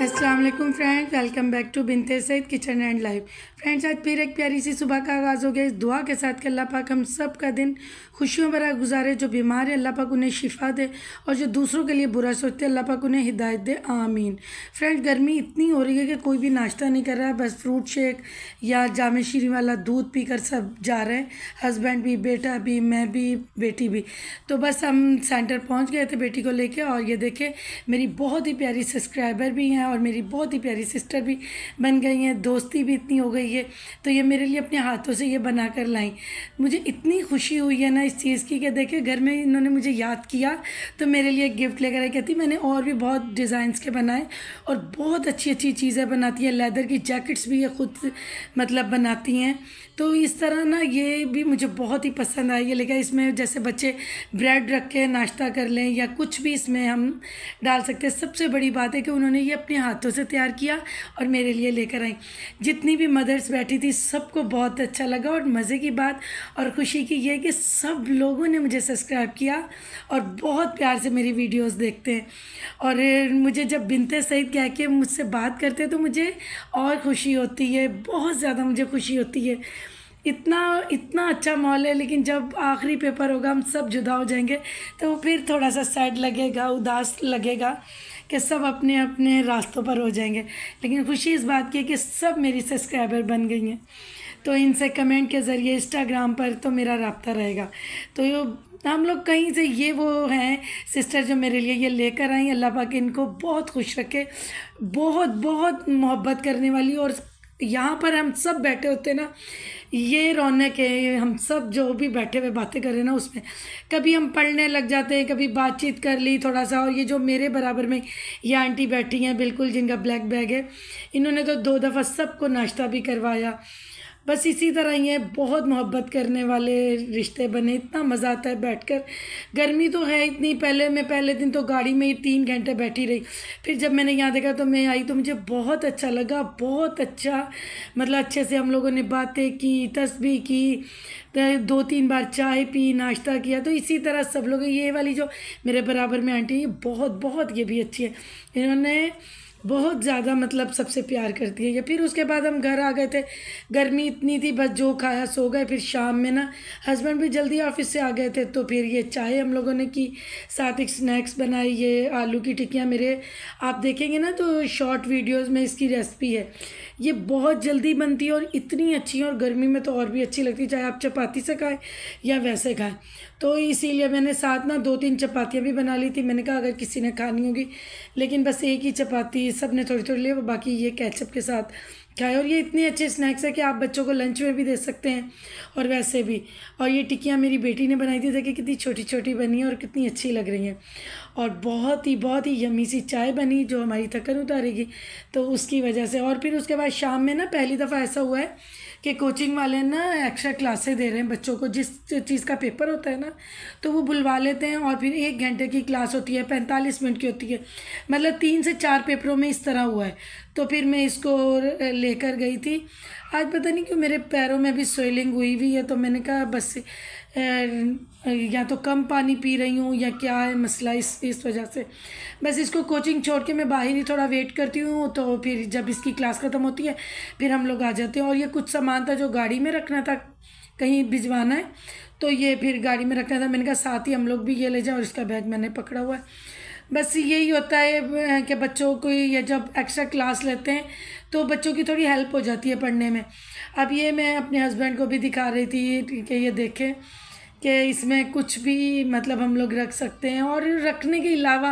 अस्सलाम वालेकुम friends, welcome back to Binte Saeed kitchen and life. Friends, आज फिर एक प्यारी सी सुबह का आगाज़ हो गया इस दुआ के साथ कि अल्लाह पाक हम सब का दिन खुशियों भरा गुजारे। जो बीमार है अल्लाह पाक उन्हें शिफा दे और जो दूसरों के लिए बुरा सोचते हैं अल्लाह पाक उन्हें हिदायत दे, आमीन। फ्रेंड्स, गर्मी इतनी हो रही है कि कोई भी नाश्ता नहीं कर रहा है, बस फ्रूट शेक या जामे शीरी वाला दूध पीकर सब जा रहे हैं। हस्बैंड भी, बेटा भी, मैं भी, बेटी भी। तो बस हम सेंटर पहुंच गए थे बेटी को लेके, और ये देखे मेरी बहुत ही प्यारी सब्सक्राइबर भी हैं और मेरी बहुत ही प्यारी सिस्टर भी बन गई हैं, दोस्ती भी इतनी हो गई है। तो ये मेरे लिए अपने हाथों से ये बना कर लाई। मुझे इतनी खुशी हुई है ना इस चीज़ की कि देखे घर में इन्होंने मुझे याद किया तो मेरे लिए गिफ्ट लेकर आई। कहती मैंने और भी बहुत डिज़ाइंस के बनाए और बहुत अच्छी अच्छी चीज़ें बनाती हैं। लेदर की जैकेट्स भी ये खुद मतलब बनाती हैं। तो इस तरह ना ये भी मुझे बहुत ही पसंद आई है। लेकिन इसमें जैसे बच्चे ब्रेड रख के नाश्ता कर लें या कुछ भी इसमें हम डाल सकते हैं। सबसे बड़ी बात है कि उन्होंने ये अपने हाथों से तैयार किया और मेरे लिए लेकर आई। जितनी भी मदर्स बैठी थी सबको बहुत अच्छा लगा। और मज़े की बात और ख़ुशी की ये कि सब लोगों ने मुझे सब्सक्राइब किया और बहुत प्यार से मेरी वीडियोस देखते हैं। और मुझे जब बिनते सईद कह के मुझसे बात करते हैं तो मुझे और ख़ुशी होती है, बहुत ज़्यादा मुझे खुशी होती है। इतना इतना अच्छा माहौल है। लेकिन जब आखिरी पेपर होगा हम सब जुदा हो जाएंगे तो फिर थोड़ा सा सैड लगेगा, उदास लगेगा कि सब अपने अपने रास्तों पर हो जाएंगे। लेकिन खुशी इस बात की है कि सब मेरी सब्सक्राइबर बन गई हैं। तो इनसे कमेंट के ज़रिए इंस्टाग्राम पर तो मेरा रब्ता रहेगा। तो हम लोग कहीं से ये वो हैं सिस्टर जो मेरे लिए ये लेकर आई। अल्लाह पाक इनको बहुत खुश रखे, बहुत बहुत मोहब्बत करने वाली। और यहाँ पर हम सब बैठे होते ना, ये रौनक है। हम सब जो भी बैठे हुए बातें कर रहे हैं ना, उसमें कभी हम पढ़ने लग जाते हैं, कभी बातचीत कर ली थोड़ा सा। और ये जो मेरे बराबर में ये आंटी बैठी हैं बिल्कुल, जिनका ब्लैक बैग है, इन्होंने तो 2 दफ़ा सबको नाश्ता भी करवाया। बस इसी तरह ही है, बहुत मोहब्बत करने वाले रिश्ते बने। इतना मज़ा आता है बैठकर। गर्मी तो है इतनी, पहले दिन तो गाड़ी में ही 3 घंटे बैठी रही। फिर जब मैंने यहाँ देखा तो मैं आई तो मुझे बहुत अच्छा लगा, बहुत अच्छा। मतलब अच्छे से हम लोगों ने बातें की, तस्बीह की, 2-3 बार चाय पी, नाश्ता किया। तो इसी तरह सब लोग, ये वाली जो मेरे बराबर में आंटी ये बहुत बहुत ये भी अच्छी है। इन्होंने बहुत ज़्यादा मतलब सबसे प्यार करती है ये। फिर उसके बाद हम घर आ गए थे। गर्मी इतनी थी, बस जो खाया सो गए। फिर शाम में ना हस्बैंड भी जल्दी ऑफिस से आ गए थे तो फिर ये चाय हम लोगों ने की, साथ एक स्नैक्स बनाई। ये आलू की टिक्कियाँ मेरे आप देखेंगे ना तो शॉर्ट वीडियोज़ में इसकी रेसिपी है। ये बहुत जल्दी बनती है और इतनी अच्छी है, और गर्मी में तो और भी अच्छी लगती है, चाहे आप चपाती से खाएं या वैसे खाएं। तो इसीलिए मैंने साथ ना 2-3 चपातियाँ भी बना ली थी। मैंने कहा अगर किसी ने खानी होगी, लेकिन बस एक ही चपाती सब ने थोड़ी थोड़ी ली, बाकी ये केचप के साथ खाए। और ये इतने अच्छे स्नैक्स है कि आप बच्चों को लंच में भी दे सकते हैं और वैसे भी। और ये टिक्कियाँ मेरी बेटी ने बनाई थी, देखिए कितनी छोटी छोटी बनी है और कितनी अच्छी लग रही हैं। और बहुत ही यम्मी सी चाय बनी जो हमारी थकन उतारेगी, तो उसकी वजह से। और फिर उसके बाद शाम में ना पहली दफ़ा ऐसा हुआ है कि कोचिंग वाले ना एक्स्ट्रा क्लासेस दे रहे हैं बच्चों को। जिस चीज़ का पेपर होता है ना तो वो बुलवा लेते हैं और फिर 1 घंटे की क्लास होती है, 45 मिनट की होती है। मतलब 3 से 4 पेपरों में इस तरह हुआ है। तो फिर मैं इसको लेकर गई थी। आज पता नहीं क्यों मेरे पैरों में भी स्वेलिंग हुई है, तो मैंने कहा बस या तो कम पानी पी रही हूँ या क्या है मसला, इस वजह से बस इसको कोचिंग छोड़ के मैं बाहर ही थोड़ा वेट करती हूँ। तो फिर जब इसकी क्लास ख़त्म होती है फिर हम लोग आ जाते हैं। और ये कुछ सामान था जो गाड़ी में रखना था, कहीं भिजवाना है, तो ये फिर गाड़ी में रखना था। मैंने कहा साथ ही हम लोग भी ये ले जाएं, और इसका बैग मैंने पकड़ा हुआ है। बस यही होता है कि बच्चों को ये जब एक्स्ट्रा क्लास लेते हैं तो बच्चों की थोड़ी हेल्प हो जाती है पढ़ने में। अब ये मैं अपने हस्बैंड को भी दिखा रही थी कि ये देखें कि इसमें कुछ भी मतलब हम लोग रख सकते हैं। और रखने के अलावा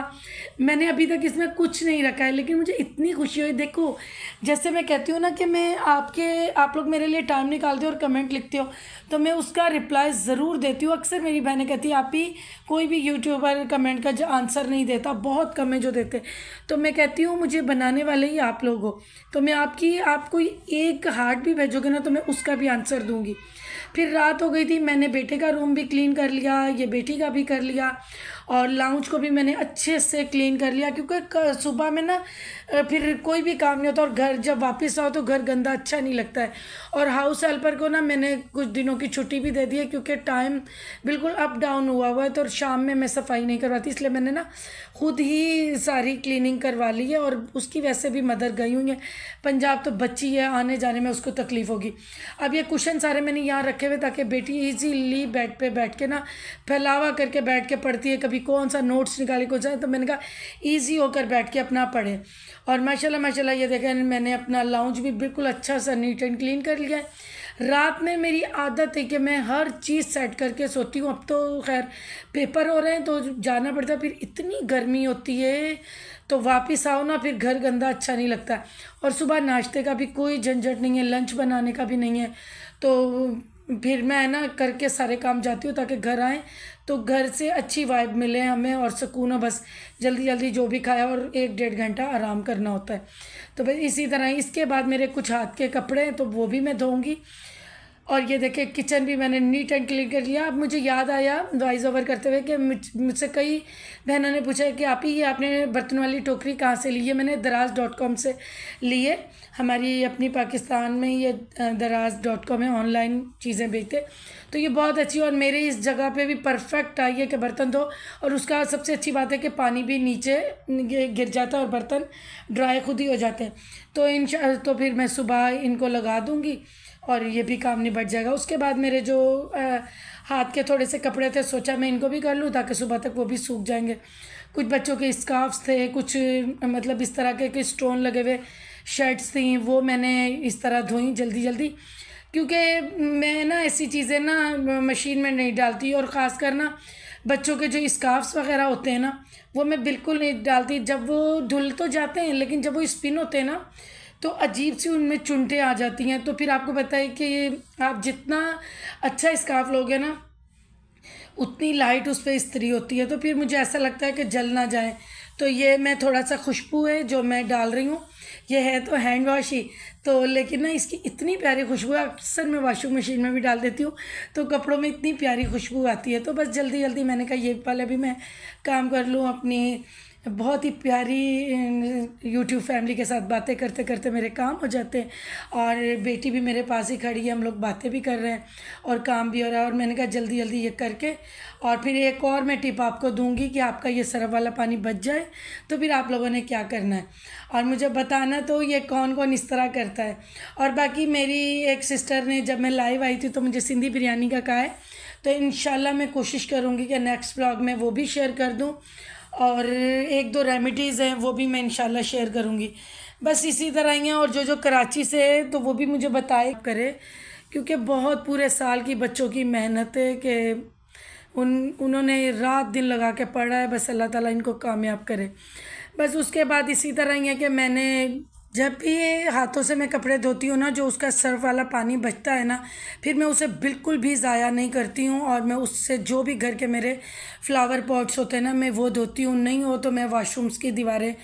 मैंने अभी तक इसमें कुछ नहीं रखा है, लेकिन मुझे इतनी खुशी हुई। देखो जैसे मैं कहती हूँ ना कि मैं आप लोग मेरे लिए टाइम निकालते हो और कमेंट लिखते हो तो मैं उसका रिप्लाई ज़रूर देती हूँ। अक्सर मेरी बहनें कहती है आप ही कोई भी यूट्यूबर कमेंट का जो आंसर नहीं देता, बहुत कम है जो देते। तो मैं कहती हूँ मुझे बनाने वाले ही आप लोग हो, तो मैं आपको एक हार्ट भी भेजोगे ना तो मैं उसका भी आंसर दूँगी। फिर रात हो गई थी, मैंने बेटे का रूम भी क्लीन कर लिया, ये बेटी का भी कर लिया, और लाउंज को भी मैंने अच्छे से क्लीन कर लिया, क्योंकि सुबह में ना फिर कोई भी काम नहीं होता, और घर जब वापस आओ तो घर गंदा अच्छा नहीं लगता है। और हाउस हेल्पर को ना मैंने कुछ दिनों की छुट्टी भी दे दी है, क्योंकि टाइम बिल्कुल अप डाउन हुआ है, तो शाम में मैं सफाई नहीं करवाती, इसलिए मैंने ना खुद ही सारी क्लीनिंग करवा ली है। और उसकी वैसे भी मदर गई हुई है पंजाब, तो बच्ची है, आने जाने में उसको तकलीफ़ होगी। अब ये कुशन सारे मैंने यहाँ रखे हुए ताकि बेटी इजीली बेड पे बैठ के ना फैलावा करके बैठ के पढ़ती है, कभी कौन सा नोट्स निकाले को जाए, तो मैंने कहा ईजी होकर बैठ के अपना पढ़े। और माशाल्लाह माशाल्लाह ये देखें, मैंने अपना लाउंज भी बिल्कुल अच्छा सा नीट एंड क्लीन कर लिया है। रात में मेरी आदत है कि मैं हर चीज़ सेट करके सोती हूँ। अब तो खैर पेपर हो रहे हैं तो जाना पड़ता है, फिर इतनी गर्मी होती है तो वापस आओ ना, फिर घर गंदा अच्छा नहीं लगता। और सुबह नाश्ते का भी कोई झंझट नहीं है, लंच बनाने का भी नहीं है, तो फिर मैं ना करके सारे काम जाती हूँ ताकि घर आएँ तो घर से अच्छी वाइब मिले हमें और सुकून हो। बस जल्दी जल्दी जो भी खाया और 1-1.5 घंटा आराम करना होता है। तो बस इसी तरह इसके बाद मेरे कुछ हाथ के कपड़े हैं तो वो भी मैं धोऊंगी। और ये देखिए किचन भी मैंने नीट एंड क्लीन कर लिया। अब मुझे याद आया वॉइस ओवर करते हुए कि मुझसे कई बहनों ने पूछा है कि आप ही ये आपने बर्तन वाली टोकरी कहाँ से ली है। मैंने दराज.com से ली है, हमारी अपनी पाकिस्तान में ये दराज.com है, ऑनलाइन चीज़ें बेचते, तो ये बहुत अच्छी और मेरे इस जगह पे भी परफेक्ट आई है कि बर्तन धो। और उसका सबसे अच्छी बात है कि पानी भी नीचे गिर जाता है और बर्तन ड्राई खुद ही हो जाते हैं। तो तो फिर मैं सुबह इनको लगा दूँगी और ये भी काम निबट जाएगा। उसके बाद मेरे जो हाथ के थोड़े से कपड़े थे सोचा मैं इनको भी कर लूँ ताकि सुबह तक वो भी सूख जाएंगे। कुछ बच्चों के स्कार्फ्स थे, कुछ मतलब इस तरह के स्टोन लगे हुए शर्ट्स थी, वो मैंने इस तरह धोई जल्दी जल्दी, क्योंकि मैं ना ऐसी चीज़ें ना मशीन में नहीं डालती। और ख़ासकर ना बच्चों के जो स्कार्फ्स वगैरह होते हैं ना वो मैं बिल्कुल नहीं डालती। जब वो धुल तो जाते हैं लेकिन जब वो स्पिन होते हैं ना तो अजीब सी उनमें चुनटें आ जाती हैं। तो फिर आपको पता है कि आप जितना अच्छा स्कार्फ लोगे ना उतनी लाइट उस पर इस्त्री होती है, तो फिर मुझे ऐसा लगता है कि जल ना जाए। तो ये मैं थोड़ा सा खुशबू है जो मैं डाल रही हूँ, ये है तो हैंड वॉश ही तो, लेकिन ना इसकी इतनी प्यारी खुशबू है, अक्सर मैं वॉशिंग मशीन में भी डाल देती हूँ तो कपड़ों में इतनी प्यारी खुशबू आती है। तो बस जल्दी जल्दी मैंने कहा ये पहले भी मैं काम कर लूँ। अपनी बहुत ही प्यारी यूट्यूब फैमिली के साथ बातें करते करते मेरे काम हो जाते हैं, और बेटी भी मेरे पास ही खड़ी है, हम लोग बातें भी कर रहे हैं और काम भी हो रहा है। और मैंने कहा जल्दी जल्दी ये करके, और फिर एक और मैं टिप आपको दूंगी कि आपका ये सरफ वाला पानी बच जाए तो फिर आप लोगों ने क्या करना है और मुझे बताना तो ये कौन कौन इस तरह करता है। और बाकी मेरी एक सिस्टर ने जब मैं लाइव आई थी तो मुझे सिंधी बिरयानी का कहा है, तो इंशाल्लाह मैं कोशिश करूँगी कि नेक्स्ट ब्लॉग में वो भी शेयर कर दूँ, और 1-2 रेमेडीज़ हैं वो भी मैं इंशाल्लाह शेयर करूँगी। बस इसी तरह ही हैं। और जो कराची से है तो वो भी मुझे बताए करे, क्योंकि बहुत पूरे साल की बच्चों की मेहनत है कि उन्होंने रात दिन लगा के पढ़ा है, बस अल्लाह ताला इनको कामयाब करे। बस उसके बाद इसी तरह ही है कि मैंने जब भी ये हाथों से मैं कपड़े धोती हूँ ना, जो उसका सर्फ वाला पानी बचता है ना, फिर मैं उसे बिल्कुल भी ज़ाया नहीं करती हूँ, और मैं उससे जो भी घर के मेरे फ्लावर पॉट्स होते हैं ना मैं वो धोती हूँ। नहीं हो तो मैं वाशरूम्स की दीवारें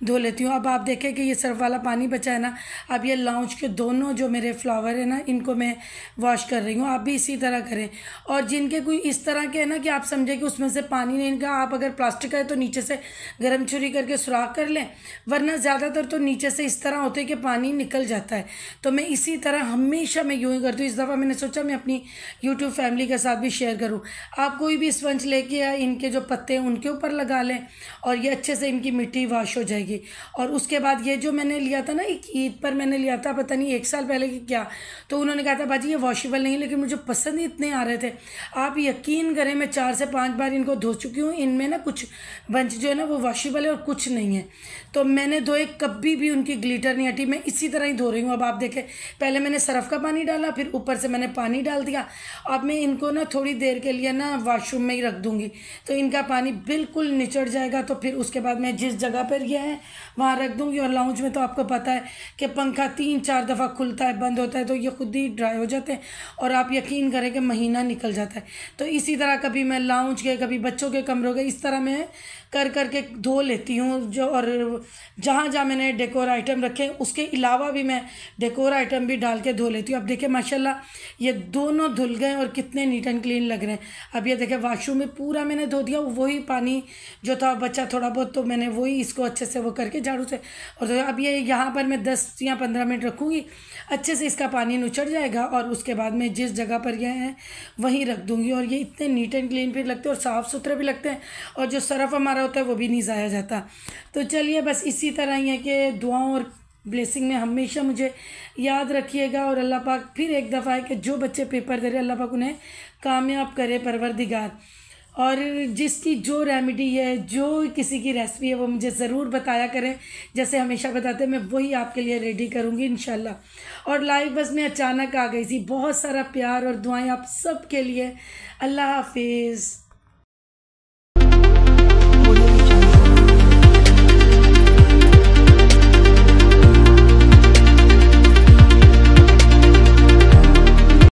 धो लेती हूँ। अब आप देखें कि ये सर्फ वाला पानी बचा है ना, अब ये लाउंज के दोनों जो मेरे फ्लावर है ना इनको मैं वॉश कर रही हूँ। आप भी इसी तरह करें। और जिनके कोई इस तरह के है ना कि आप समझे कि उसमें से पानी नहीं निकला, आप अगर प्लास्टिक का है तो नीचे से गर्म छुरी करके सुराख कर लें, वरना ज़्यादातर तो नीचे से इस तरह होते हैं कि पानी निकल जाता है। तो मैं इसी तरह हमेशा मैं यूँ ही करती हूँ। इस दफ़ा मैंने सोचा मैं अपनी यूट्यूब फैमिली के साथ भी शेयर करूँ। आप कोई भी स्पंज लेके या इनके जो पत्ते हैं उनके ऊपर लगा लें और ये अच्छे से इनकी मिट्टी वॉश हो जाएगी। और उसके बाद ये जो मैंने लिया था ना, एक ईद पर मैंने लिया था, पता नहीं 1 साल पहले कि क्या, तो उन्होंने कहा था बाजी ये वॉशेबल नहीं, लेकिन मुझे पसंद ही इतने आ रहे थे। आप यकीन करें मैं 4 से 5 बार इनको धो चुकी हूँ। इनमें ना कुछ बंच जो है ना वो वॉशेबल है और कुछ नहीं है। तो मैंने धोए, कभी भी उनकी ग्लिटर नहीं हटी। मैं इसी तरह ही धो रही हूँ। अब आप देखें, पहले मैंने सरफ का पानी डाला, फिर ऊपर से मैंने पानी डाल दिया। अब मैं इनको ना थोड़ी देर के लिए ना वॉशरूम में ही रख दूँगी तो इनका पानी बिल्कुल निचड़ जाएगा। तो फिर उसके बाद मैं जिस जगह पर ये है वहाँ रख दूँगी। और लाउंज में तो आपको पता है कि पंखा 3-4 दफ़ा खुलता है बंद होता है, तो ये खुद ही ड्राई हो जाते हैं और आप यकीन करें कि महीना निकल जाता है। तो इसी तरह कभी मैं लाउंज के, कभी बच्चों के कमरों के, इस तरह मैं कर करके धो लेती हूँ। जो और जहाँ जहाँ मैंने डेकोर आइटम रखें। उसके अलावा भी मैं डेकोर आइटम भी डाल के धो लेती हूँ। अब देखिए माशाल्लाह ये दोनों धुल गए और कितने नीट एंड क्लीन लग रहे हैं। अब ये देखें वाशरूम में पूरा मैंने धो दिया, वही पानी जो था बचा थोड़ा बहुत, तो मैंने वही इसको अच्छे से वो करके झाड़ू से और तो अब ये यहाँ पर मैं 10 या 15 मिनट रखूँगी, अच्छे से इसका पानी नुचड़ जाएगा और उसके बाद में जिस जगह पर ये है वहीं रख दूँगी। और ये इतने नीट एंड क्लीन भी लगते हैं और साफ़ सुथरे भी लगते हैं और जो सरफ हमारा होता है वो भी नहीं ज़ाया जाता। तो चलिए बस इसी तरह ही है कि दुआओं और ब्लेसिंग में हमेशा मुझे याद रखिएगा। और अल्लाह पाक फिर एक दफ़ा है कि जो बच्चे पेपर दे रहे अल्लाह पाक उन्हें कामयाब करे परवरदिगार। और जिसकी जो रेमेडी है, जो किसी की रेसिपी है वो मुझे ज़रूर बताया करें, जैसे हमेशा बताते हैं मैं वही आपके लिए रेडी करूँगी इंशाल्लाह। और लाइव बस मैं अचानक आ गई थी। बहुत सारा प्यार और दुआएं आप सब के लिए। अल्लाह हाफिज़।